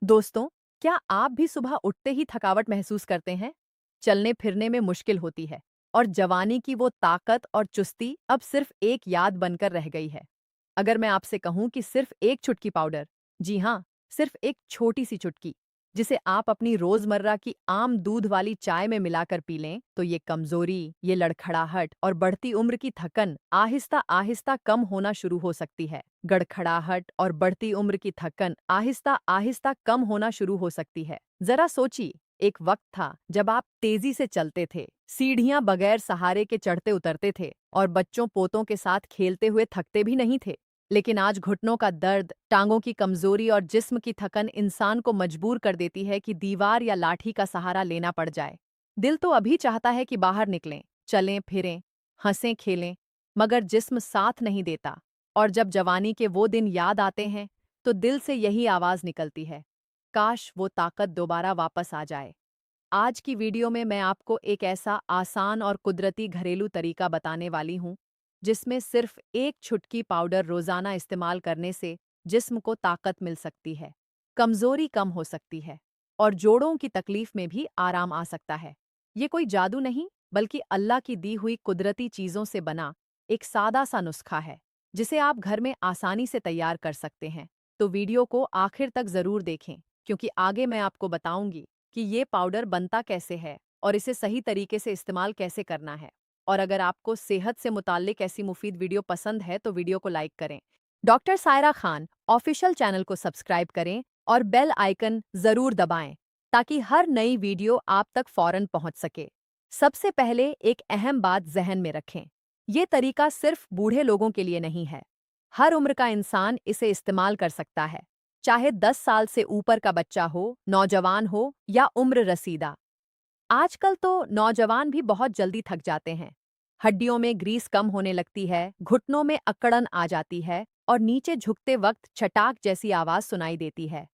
दोस्तों, क्या आप भी सुबह उठते ही थकावट महसूस करते हैं? चलने फिरने में मुश्किल होती है और जवानी की वो ताकत और चुस्ती अब सिर्फ एक याद बनकर रह गई है। अगर मैं आपसे कहूं कि सिर्फ एक चुटकी पाउडर, जी हाँ, सिर्फ एक छोटी सी चुटकी, जिसे आप अपनी रोजमर्रा की आम दूध वाली चाय में मिलाकर पी लें, तो ये कमजोरी, ये लड़खड़ाहट और बढ़ती उम्र की थकन आहिस्ता आहिस्ता कम होना शुरू हो सकती है। गड़खड़ाहट और बढ़ती उम्र की थकन आहिस्ता आहिस्ता कम होना शुरू हो सकती है। जरा सोचिए, एक वक्त था जब आप तेजी से चलते थे, सीढ़ियां बगैर सहारे के चढ़ते उतरते थे और बच्चों पोतों के साथ खेलते हुए थकते भी नहीं थे। लेकिन आज घुटनों का दर्द, टांगों की कमजोरी और जिस्म की थकन इंसान को मजबूर कर देती है कि दीवार या लाठी का सहारा लेना पड़ जाए। दिल तो अभी चाहता है कि बाहर निकलें, चलें फिरें, हंसें खेलें, मगर जिस्म साथ नहीं देता। और जब जवानी के वो दिन याद आते हैं, तो दिल से यही आवाज निकलती है, काश वो ताकत दोबारा वापस आ जाए। आज की वीडियो में मैं आपको एक ऐसा आसान और कुदरती घरेलू तरीका बताने वाली हूँ, जिसमें सिर्फ एक छुटकी पाउडर रोजाना इस्तेमाल करने से जिस्म को ताकत मिल सकती है, कमजोरी कम हो सकती है और जोड़ों की तकलीफ में भी आराम आ सकता है। ये कोई जादू नहीं, बल्कि अल्लाह की दी हुई कुदरती चीजों से बना एक सादा सा नुस्खा है, जिसे आप घर में आसानी से तैयार कर सकते हैं। तो वीडियो को आखिर तक जरूर देखें, क्योंकि आगे मैं आपको बताऊंगी कि ये पाउडर बनता कैसे है और इसे सही तरीके से इस्तेमाल कैसे करना है। और अगर आपको सेहत से मुताल्लिक ऐसी मुफीद वीडियो पसंद है तो वीडियो को लाइक करें। Doctor Saira Khan official channel को सब्सक्राइब करें और बेल आइकन जरूर दबाएं, ताकि हर नई वीडियो आप तक फौरन पहुंच सके। सबसे पहले एक अहम बात जहन में रखें, ये तरीका सिर्फ बूढ़े लोगों के लिए नहीं है। हर उम्र का इंसान इसे इस्तेमाल कर सकता है, चाहे 10 साल से ऊपर का बच्चा हो, नौजवान हो या उम्र रसीदा। आजकल तो नौजवान भी बहुत जल्दी थक जाते हैं। हड्डियों में ग्रीस कम होने लगती है, घुटनों में अकड़न आ जाती है और नीचे झुकते वक्त छटाक जैसी आवाज सुनाई देती है।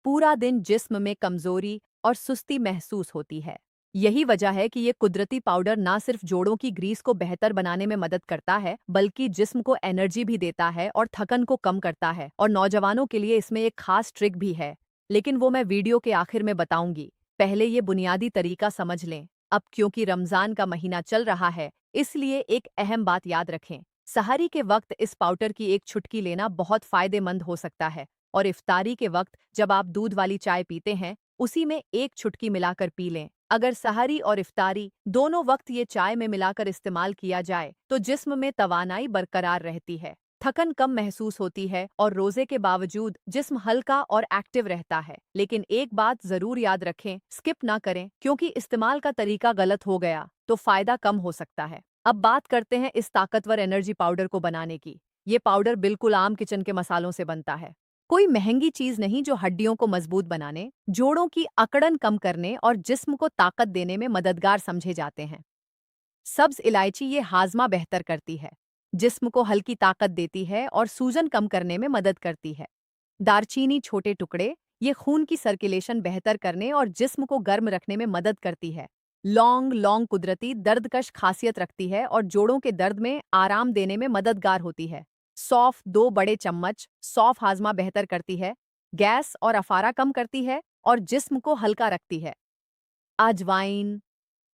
पूरा दिन जिस्म में कमजोरी और सुस्ती महसूस होती है। यही वजह है कि ये कुदरती पाउडर ना सिर्फ जोड़ों की ग्रीस को बेहतर बनाने में मदद करता है, बल्कि जिस्म को एनर्जी भी देता है और थकन को कम करता है। और नौजवानों के लिए इसमें एक खास ट्रिक भी है, लेकिन वो मैं वीडियो के आखिर में बताऊंगी। पहले ये बुनियादी तरीका समझ लें। अब क्योंकि रमजान का महीना चल रहा है, इसलिए एक अहम बात याद रखें। सहरी के वक्त इस पाउडर की एक चुटकी लेना बहुत फायदेमंद हो सकता है, और इफ्तारी के वक्त जब आप दूध वाली चाय पीते हैं, उसी में एक चुटकी मिलाकर पी लें। अगर सहरी और इफ्तारी दोनों वक्त ये चाय में मिलाकर इस्तेमाल किया जाए, तो जिस्म में तवानाई बरकरार रहती है, थकन कम महसूस होती है और रोजे के बावजूद जिस्म हल्का और एक्टिव रहता है। लेकिन एक बात जरूर याद रखें, स्किप ना करें, क्योंकि इस्तेमाल का तरीका गलत हो गया तो फायदा कम हो सकता है। अब बात करते हैं इस ताकतवर एनर्जी पाउडर को बनाने की। ये पाउडर बिल्कुल आम किचन के मसालों से बनता है। कोई महंगी चीज नहीं, जो हड्डियों को मजबूत बनाने, जोड़ों की अकड़न कम करने और जिस्म को ताकत देने में मददगार समझे जाते हैं। सब्ज इलायची ये हाजमा बेहतर करती है, जिस्म को हल्की ताकत देती है और सूजन कम करने में मदद करती है। दारचीनी छोटे टुकड़े, ये खून की सर्कुलेशन बेहतर करने और जिस्म को गर्म रखने में मदद करती है। लौंग लौंग कुदरती दर्दकश खासियत रखती है और जोड़ों के दर्द में आराम देने में मददगार होती है। सौंफ 2 बड़े चम्मच, सौंफ हाजमा बेहतर करती है, गैस और अफारा कम करती है और जिस्म को हल्का रखती है। अजवाइन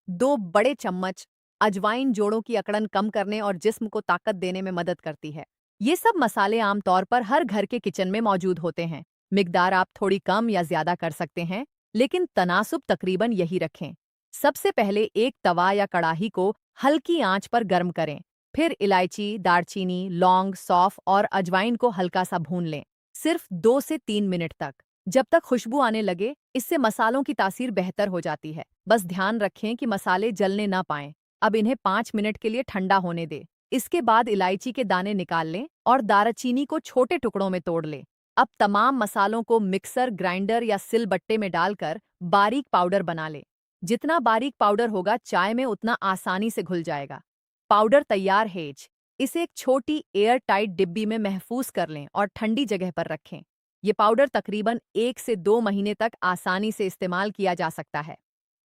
2 बड़े चम्मच, अजवाइन जोड़ों की अकड़न कम करने और जिस्म को ताकत देने में मदद करती है। ये सब मसाले आमतौर पर हर घर के किचन में मौजूद होते हैं। मिकदार आप थोड़ी कम या ज्यादा कर सकते हैं, लेकिन तनासुब तकरीबन यही रखें। सबसे पहले एक तवा या कड़ाही को हल्की आंच पर गर्म करें। फिर इलायची, दारचीनी, लौंग, सौंफ और अजवाइन को हल्का सा भून लें, सिर्फ 2 से 3 मिनट तक, जब तक खुशबू आने लगे। इससे मसालों की तासीर बेहतर हो जाती है। बस ध्यान रखें कि मसाले जलने ना पाएं। अब इन्हें 5 मिनट के लिए ठंडा होने दें। इसके बाद इलायची के दाने निकाल लें और दालचीनी को छोटे टुकड़ों में तोड़ लें। अब तमाम मसालों को मिक्सर, ग्राइंडर या सिलबट्टे में डालकर बारीक पाउडर बना लें। जितना बारीक पाउडर होगा, चाय में उतना आसानी से घुल जाएगा। पाउडर तैयार है। इसे एक छोटी एयर टाइट डिब्बी में महफूज कर लें और ठंडी जगह पर रखें। ये पाउडर तकरीबन 1 से 2 महीने तक आसानी से इस्तेमाल किया जा सकता है।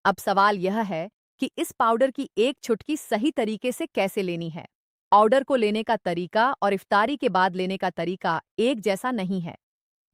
अब सवाल यह है कि इस पाउडर की एक चुटकी सही तरीके से कैसे लेनी है। पाउडर को लेने का तरीका और इफ्तारी के बाद लेने का तरीका एक जैसा नहीं है।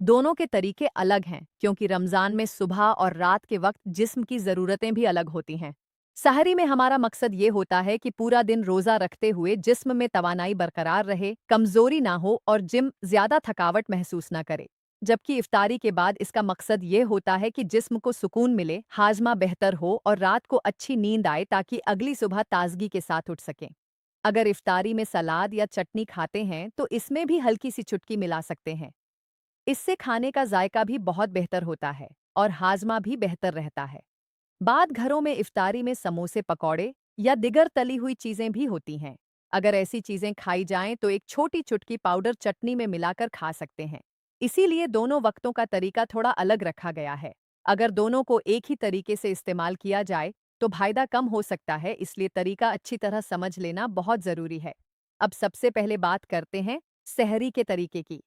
दोनों के तरीके अलग हैं क्योंकि रमज़ान में सुबह और रात के वक्त जिस्म की ज़रूरतें भी अलग होती हैं। सहरी में हमारा मकसद ये होता है कि पूरा दिन रोज़ा रखते हुए जिस्म में तवानाई बरकरार रहे, कमज़ोरी ना हो और जिम ज़्यादा थकावट महसूस ना करे। जबकि इफ्तारी के बाद इसका मकसद ये होता है कि जिस्म को सुकून मिले, हाजमा बेहतर हो और रात को अच्छी नींद आए ताकि अगली सुबह ताजगी के साथ उठ सकें। अगर इफ्तारी में सलाद या चटनी खाते हैं तो इसमें भी हल्की सी चुटकी मिला सकते हैं। इससे खाने का जायका भी बहुत बेहतर होता है और हाजमा भी बेहतर रहता है। बाद घरों में इफ्तारी में समोसे, पकौड़े या दिगर तली हुई चीजें भी होती हैं। अगर ऐसी चीजें खाई जाएं तो एक छोटी चुटकी पाउडर चटनी में मिलाकर खा सकते हैं। इसीलिए दोनों वक्तों का तरीका थोड़ा अलग रखा गया है। अगर दोनों को एक ही तरीके से इस्तेमाल किया जाए तो फायदा कम हो सकता है, इसलिए तरीका अच्छी तरह समझ लेना बहुत जरूरी है। अब सबसे पहले बात करते हैं सहरी के तरीके की।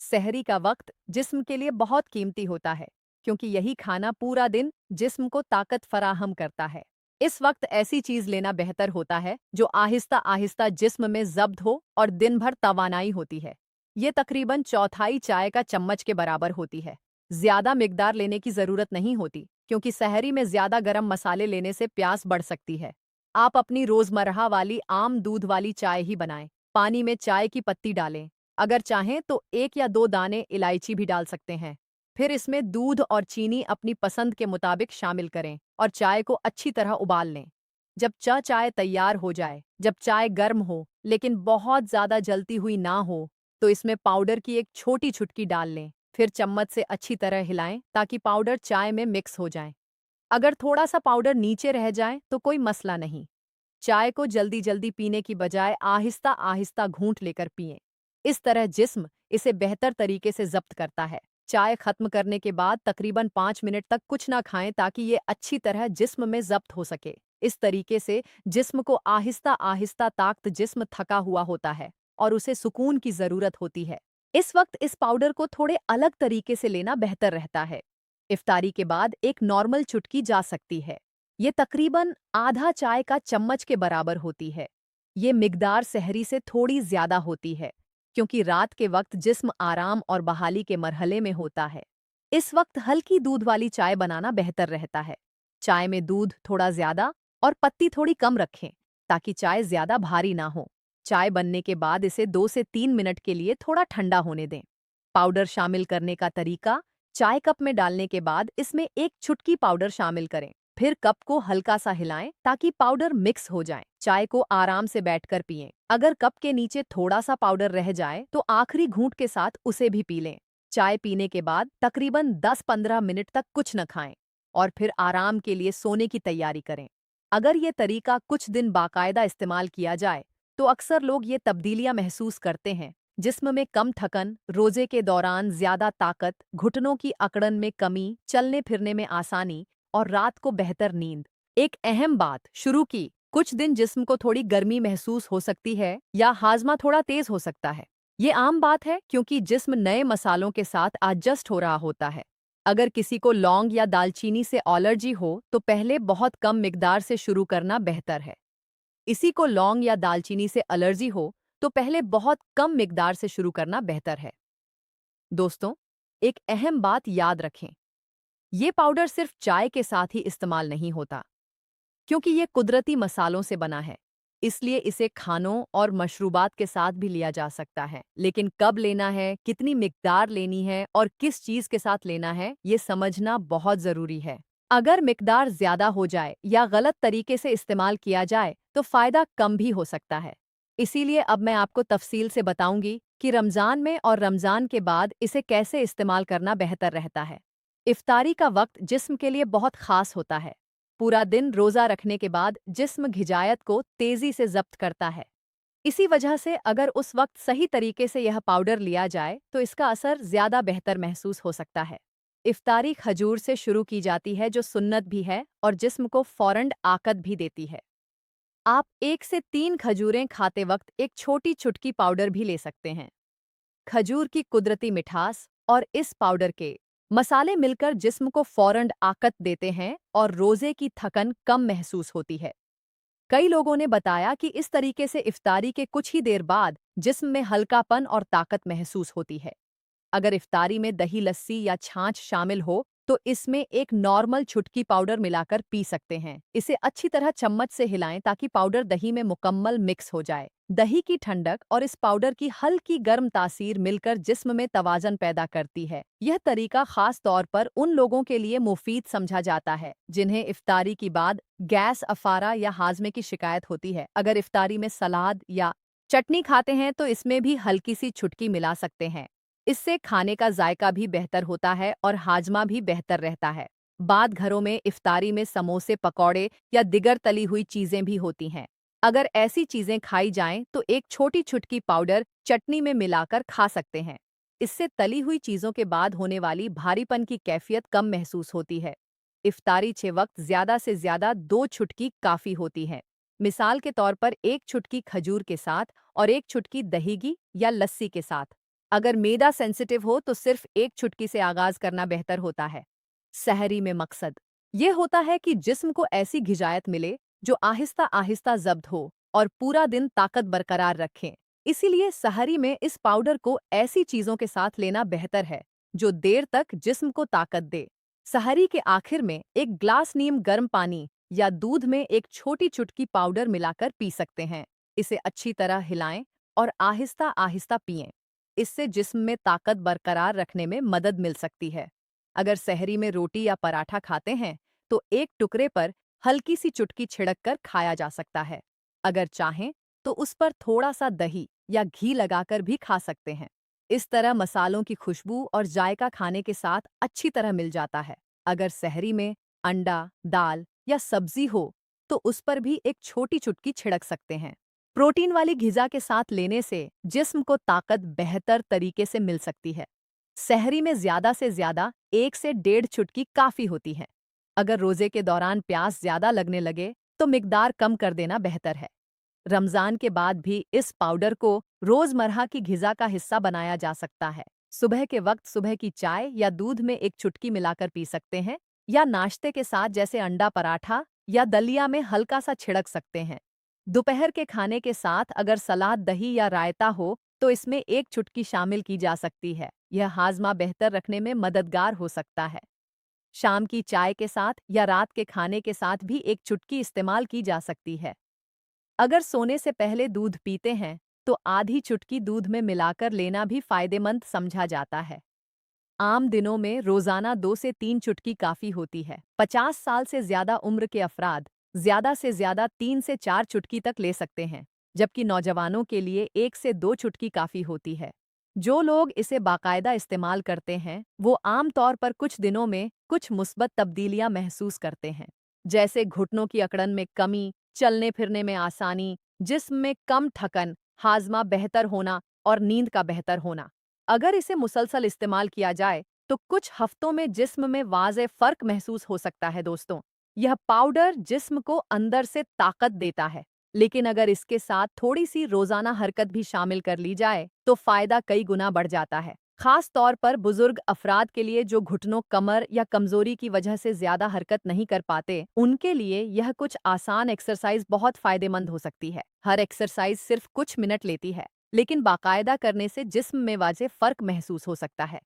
सहरी का वक्त जिस्म के लिए बहुत कीमती होता है क्योंकि यही खाना पूरा दिन जिस्म को ताकत फराहम करता है। इस वक्त ऐसी चीज लेना बेहतर होता है जो आहिस्ता आहिस्ता जिस्म में जब्त हो और दिन भर तवानाई होती है। ये तकरीबन चौथाई चाय का चम्मच के बराबर होती है। ज्यादा मिकदार लेने की जरूरत नहीं होती क्योंकि सहरी में ज्यादा गरम मसाले लेने से प्यास बढ़ सकती है। आप अपनी रोजमर्रा वाली आम दूध वाली चाय ही बनाएं। पानी में चाय की पत्ती डालें। अगर चाहें तो 1 या 2 दाने इलायची भी डाल सकते हैं। फिर इसमें दूध और चीनी अपनी पसंद के मुताबिक शामिल करें और चाय को अच्छी तरह उबाल लें। जब चाय तैयार हो जाए, जब चाय गर्म हो लेकिन बहुत ज़्यादा जलती हुई ना हो, तो इसमें पाउडर की एक छोटी चुटकी डाल लें। फिर चम्मच से अच्छी तरह हिलाएं ताकि पाउडर चाय में मिक्स हो जाए। अगर थोड़ा सा पाउडर नीचे रह जाए तो कोई मसला नहीं। चाय को जल्दी जल्दी पीने की बजाय आहिस्ता आहिस्ता घूंट लेकर पिएं। इस तरह जिस्म इसे बेहतर तरीके से जब्त करता है। चाय खत्म करने के बाद तकरीबन 5 मिनट तक कुछ ना खाएं ताकि ये अच्छी तरह जिस्म में जब्त हो सके। इस तरीके से जिस्म को आहिस्ता आहिस्ता ताकत, जिस्म थका हुआ होता है और उसे सुकून की जरूरत होती है। इस वक्त इस पाउडर को थोड़े अलग तरीके से लेना बेहतर रहता है। इफ्तारी के बाद एक नॉर्मल चुटकी जा सकती है। ये तकरीबन आधा चाय का चम्मच के बराबर होती है। ये मिकदार सहरी से थोड़ी ज्यादा होती है क्योंकि रात के वक्त जिस्म आराम और बहाली के मरहले में होता है। इस वक्त हल्की दूध वाली चाय बनाना बेहतर रहता है। चाय में दूध थोड़ा ज्यादा और पत्ती थोड़ी कम रखें ताकि चाय ज्यादा भारी ना हो। चाय बनने के बाद इसे 2 से 3 मिनट के लिए थोड़ा ठंडा होने दें। पाउडर शामिल करने का तरीका: चाय कप में डालने के बाद इसमें एक चुटकी पाउडर शामिल करें। फिर कप को हल्का सा हिलाएं ताकि पाउडर मिक्स हो जाए। चाय को आराम से बैठकर पिएं। अगर कप के नीचे थोड़ा सा पाउडर रह जाए तो आखिरी घूंट के साथ उसे भी पी लें। चाय पीने के बाद तकरीबन 10-15 मिनट तक कुछ न खाएं और फिर आराम के लिए सोने की तैयारी करें। अगर ये तरीका कुछ दिन बाकायदा इस्तेमाल किया जाए तो अक्सर लोग ये तब्दीलियां महसूस करते हैं। जिस्म में कम थकन, रोजे के दौरान ज्यादा ताकत, घुटनों की अकड़न में कमी, चलने फिरने में आसानी और रात को बेहतर नींद। एक अहम बात शुरू की: कुछ दिन जिस्म को थोड़ी गर्मी महसूस हो सकती है या हाजमा थोड़ा तेज हो सकता है। ये आम बात है क्योंकि जिस्म नए मसालों के साथ एडजस्ट हो रहा होता है। अगर किसी को लौंग या दालचीनी से एलर्जी हो तो पहले बहुत कम मिकदार से शुरू करना बेहतर है। इसी को लौंग या दालचीनी से एलर्जी हो तो पहले बहुत कम मिकदार से शुरू करना बेहतर है। दोस्तों, एक अहम बात याद रखें, ये पाउडर सिर्फ चाय के साथ ही इस्तेमाल नहीं होता क्योंकि ये कुदरती मसालों से बना है। इसलिए इसे खानों और मशरूबात के साथ भी लिया जा सकता है। लेकिन कब लेना है, कितनी मिकदार लेनी है और किस चीज़ के साथ लेना है, ये समझना बहुत ज़रूरी है। अगर मिकदार ज़्यादा हो जाए या गलत तरीके से इस्तेमाल किया जाए तो फ़ायदा कम भी हो सकता है। इसीलिए अब मैं आपको तफसील से बताऊंगी कि रमज़ान में और रमज़ान के बाद इसे कैसे इस्तेमाल करना बेहतर रहता है। इफ्तारी का वक्त जिस्म के लिए बहुत ख़ास होता है। पूरा दिन रोज़ा रखने के बाद जिस्म घिजायत को तेज़ी से ज़ब्त करता है। इसी वजह से अगर उस वक्त सही तरीके से यह पाउडर लिया जाए तो इसका असर ज़्यादा बेहतर महसूस हो सकता है। इफ्तारी खजूर से शुरू की जाती है जो सुन्नत भी है और जिस्म को फ़ौरन आकत भी देती है। आप 1 से 3 खजूरें खाते वक्त एक छोटी चुटकी पाउडर भी ले सकते हैं। खजूर की कुदरती मिठास और इस पाउडर के मसाले मिलकर जिस्म को फ़ौरन आकत देते हैं और रोज़े की थकन कम महसूस होती है। कई लोगों ने बताया कि इस तरीके से इफ्तारी के कुछ ही देर बाद जिस्म में हल्कापन और ताकत महसूस होती है। अगर इफ्तारी में दही लस्सी या छाछ शामिल हो तो इसमें एक नॉर्मल छुटकी पाउडर मिलाकर पी सकते हैं। इसे अच्छी तरह चम्मच से हिलाएं ताकि पाउडर दही में मुकम्मल मिक्स हो जाए। दही की ठंडक और इस पाउडर की हल्की गर्म तासीर मिलकर जिस्म में तवाज़न पैदा करती है। यह तरीका खास तौर पर उन लोगों के लिए मुफीद समझा जाता है जिन्हें इफ्तारी के बाद गैस, अफारा या हाजमे की शिकायत होती है। अगर इफ्तारी में सलाद या चटनी खाते हैं तो इसमें भी हल्की सी छुटकी मिला सकते हैं। इससे खाने का जायका भी बेहतर होता है और हाजमा भी बेहतर रहता है। बाद घरों में इफ्तारी में समोसे, पकौड़े या दिगर तली हुई चीजें भी होती हैं। अगर ऐसी चीजें खाई जाएं तो एक छोटी छुटकी पाउडर चटनी में मिलाकर खा सकते हैं। इससे तली हुई चीजों के बाद होने वाली भारीपन की कैफियत कम महसूस होती है। इफ्तारी के वक्त ज्यादा से ज्यादा 2 छुटकी काफी होती है। मिसाल के तौर पर 1 छुटकी खजूर के साथ और 1 छुटकी दहीगी या लस्सी के साथ। अगर मैदा सेंसिटिव हो तो सिर्फ 1 छुटकी से आगाज करना बेहतर होता है। सहरी में मकसद ये होता है कि जिस्म को ऐसी ग़िज़ायत मिले जो आहिस्ता आहिस्ता ज़ब्त हो और पूरा दिन ताकत बरकरार रखें। इसीलिए सहरी में इस पाउडर को ऐसी चीज़ों के साथ लेना बेहतर है जो देर तक जिस्म को ताकत दे। सहरी के आखिर में एक ग्लास नीम गर्म पानी या दूध में एक छोटी चुटकी पाउडर मिलाकर पी सकते हैं। इसे अच्छी तरह हिलाएं और आहिस्ता आहिस्ता पिएं। इससे जिस्म में ताकत बरकरार रखने में मदद मिल सकती है। अगर सहरी में रोटी या पराठा खाते हैं तो एक टुकड़े पर हल्की सी चुटकी छिड़क कर खाया जा सकता है। अगर चाहें तो उस पर थोड़ा सा दही या घी लगाकर भी खा सकते हैं। इस तरह मसालों की खुशबू और जायका खाने के साथ अच्छी तरह मिल जाता है। अगर सहरी में अंडा, दाल या सब्जी हो तो उस पर भी एक छोटी चुटकी छिड़क सकते हैं। प्रोटीन वाली ग़िज़ा के साथ लेने से जिस्म को ताकत बेहतर तरीके से मिल सकती है। सहरी में ज़्यादा से ज़्यादा 1 से 1.5 चुटकी काफ़ी होती है। अगर रोज़े के दौरान प्यास ज़्यादा लगने लगे तो मिकदार कम कर देना बेहतर है। रमज़ान के बाद भी इस पाउडर को रोज़मर्रा की ग़िज़ा का हिस्सा बनाया जा सकता है। सुबह के वक्त सुबह की चाय या दूध में एक चुटकी मिलाकर पी सकते हैं या नाश्ते के साथ जैसे अंडा पराठा या दलिया में हल्का सा छिड़क सकते हैं। दोपहर के खाने के साथ अगर सलाद, दही या रायता हो तो इसमें एक चुटकी शामिल की जा सकती है। यह हाजमा बेहतर रखने में मददगार हो सकता है। शाम की चाय के साथ या रात के खाने के साथ भी एक चुटकी इस्तेमाल की जा सकती है। अगर सोने से पहले दूध पीते हैं तो आधी चुटकी दूध में मिलाकर लेना भी फायदेमंद समझा जाता है। आम दिनों में रोजाना 2 से 3 चुटकी काफी होती है। 50 साल से ज्यादा उम्र के अफराद ज्यादा से ज्यादा 3 से 4 चुटकी तक ले सकते हैं, जबकि नौजवानों के लिए 1 से 2 चुटकी काफी होती है। जो लोग इसे बाकायदा इस्तेमाल करते हैं, वो आम तौर पर कुछ दिनों में कुछ मुस्बत तब्दीलियां महसूस करते हैं, जैसे घुटनों की अकड़न में कमी, चलने फिरने में आसानी, जिस्म में कम थकन, हाजमा बेहतर होना और नींद का बेहतर होना। अगर इसे मुसलसल इस्तेमाल किया जाए तो कुछ हफ्तों में जिस्म में वाज़े फ़र्क महसूस हो सकता है दोस्तों। यह पाउडर जिस्म को अंदर से ताकत देता है, लेकिन अगर इसके साथ थोड़ी सी रोज़ाना हरकत भी शामिल कर ली जाए तो फ़ायदा कई गुना बढ़ जाता है। खास तौर पर बुजुर्ग अफराद के लिए जो घुटनों, कमर या कमजोरी की वजह से ज्यादा हरकत नहीं कर पाते, उनके लिए यह कुछ आसान एक्सरसाइज बहुत फायदेमंद हो सकती है। हर एक्सरसाइज सिर्फ कुछ मिनट लेती है, लेकिन बाकायदा करने से जिस्म में वाजे फर्क महसूस हो सकता है।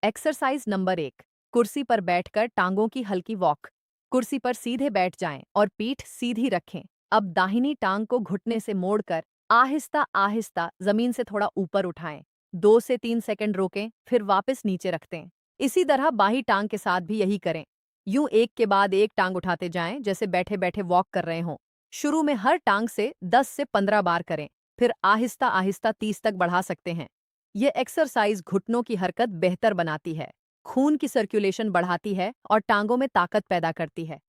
एक्सरसाइज नंबर 1, कुर्सी पर बैठकर टांगों की हल्की वॉक। कुर्सी पर सीधे बैठ जाएं और पीठ सीधी रखें। अब दाहिनी टांग को घुटने से मोड़कर आहिस्ता आहिस्ता जमीन से थोड़ा ऊपर उठाएं। 2 से 3 सेकंड रोकें, फिर वापस नीचे रख दें। इसी तरह बाही टांग के साथ भी यही करें। यूं एक के बाद एक टांग उठाते जाएं, जैसे बैठे बैठे वॉक कर रहे हों। शुरू में हर टांग से 10 से 15 बार करें, फिर आहिस्ता आहिस्ता 30 तक बढ़ा सकते हैं। ये एक्सरसाइज घुटनों की हरकत बेहतर बनाती है, खून की सर्कुलेशन बढ़ाती है और टांगों में ताकत पैदा करती है।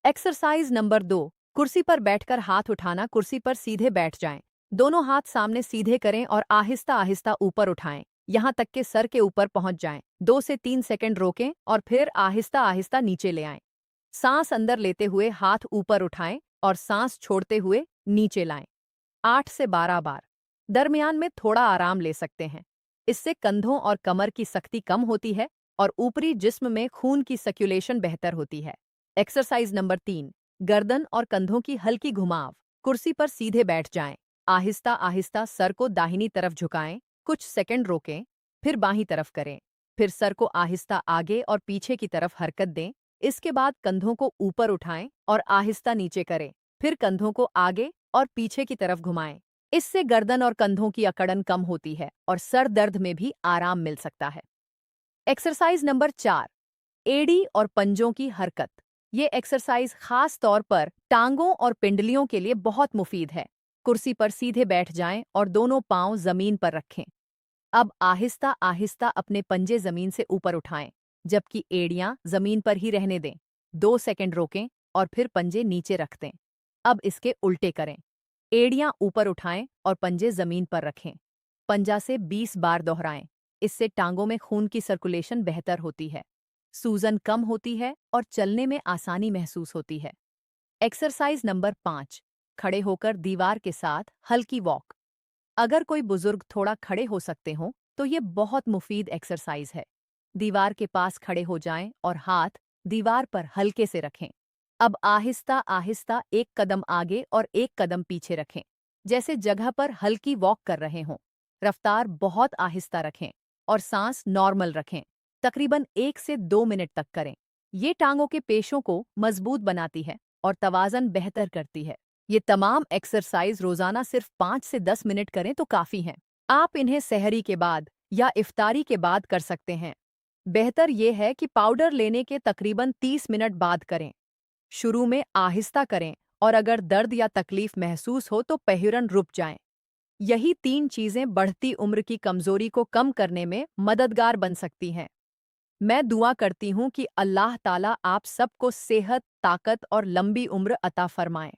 एक्सरसाइज नंबर 2, कुर्सी पर बैठकर हाथ उठाना। कुर्सी पर सीधे बैठ जाएं। दोनों हाथ सामने सीधे करें और आहिस्ता आहिस्ता ऊपर उठाएं, यहां तक कि सर के ऊपर पहुंच जाएं। 2 से 3 सेकंड रोकें और फिर आहिस्ता आहिस्ता नीचे ले आएं। सांस अंदर लेते हुए हाथ ऊपर उठाएं और सांस छोड़ते हुए नीचे लाएं। 8 से 12 बार। दरमियान में थोड़ा आराम ले सकते हैं। इससे कंधों और कमर की सख्ती कम होती है और ऊपरी जिस्म में खून की सर्कुलेशन बेहतर होती है। एक्सरसाइज नंबर 3, गर्दन और कंधों की हल्की घुमाव। कुर्सी पर सीधे बैठ जाएं। आहिस्ता आहिस्ता सर को दाहिनी तरफ झुकाएं, कुछ सेकंड रोकें, फिर बाईं तरफ करें। फिर सर को आहिस्ता आगे और पीछे की तरफ हरकत दें। इसके बाद कंधों को ऊपर उठाएं और आहिस्ता नीचे करें। फिर कंधों को आगे और पीछे की तरफ घुमाएं। इससे गर्दन और कंधों की अकड़न कम होती है और सर दर्द में भी आराम मिल सकता है। एक्सरसाइज नंबर 4, एड़ी और पंजों की हरकत। ये एक्सरसाइज खास तौर पर टांगों और पिंडलियों के लिए बहुत मुफीद है। कुर्सी पर सीधे बैठ जाएं और दोनों पांव जमीन पर रखें। अब आहिस्ता आहिस्ता अपने पंजे जमीन से ऊपर उठाएं, जबकि एड़ियां जमीन पर ही रहने दें। 2 सेकंड रोकें और फिर पंजे नीचे रख दें। अब इसके उल्टे करें। एड़ियां ऊपर उठाएं और पंजे जमीन पर रखें। पंजा से 20 बार दोहराएं। इससे टांगों में खून की सर्कुलेशन बेहतर होती है, सूजन कम होती है और चलने में आसानी महसूस होती है। एक्सरसाइज नंबर 5, खड़े होकर दीवार के साथ हल्की वॉक। अगर कोई बुजुर्ग थोड़ा खड़े हो सकते हो तो ये बहुत मुफीद एक्सरसाइज है। दीवार के पास खड़े हो जाएं और हाथ दीवार पर हल्के से रखें। अब आहिस्ता आहिस्ता एक कदम आगे और एक कदम पीछे रखें, जैसे जगह पर हल्की वॉक कर रहे हों। रफ्तार बहुत आहिस्ता रखें और सांस नॉर्मल रखें। तकरीबन 1 से 2 मिनट तक करें। ये टांगों के पेशों को मजबूत बनाती है और तवाज़न बेहतर करती है। ये तमाम एक्सरसाइज रोजाना सिर्फ 5 से 10 मिनट करें तो काफ़ी हैं। आप इन्हें सहरी के बाद या इफ्तारी के बाद कर सकते हैं। बेहतर ये है कि पाउडर लेने के तकरीबन 30 मिनट बाद करें। शुरू में आहिस्ता करें और अगर दर्द या तकलीफ महसूस हो तो पहिरन रुक जाएं। यही 3 चीज़ें बढ़ती उम्र की कमजोरी को कम करने में मददगार बन सकती हैं। मैं दुआ करती हूँ कि अल्लाह ताला आप सबको सेहत, ताकत और लंबी उम्र अता फरमाए।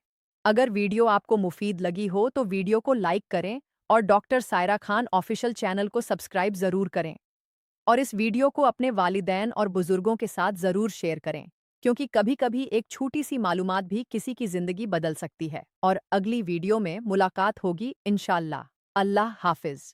अगर वीडियो आपको मुफीद लगी हो तो वीडियो को लाइक करें और doctor Saira Khan official channel को सब्सक्राइब ज़रूर करें। और इस वीडियो को अपने वालिदैन और बुजुर्गों के साथ ज़रूर शेयर करें, क्योंकि कभी-कभी एक छोटी सी मालूमात भी किसी की ज़िंदगी बदल सकती है। और अगली वीडियो में मुलाकात होगी इंशाअल्लाह। अल्लाह हाफिज़।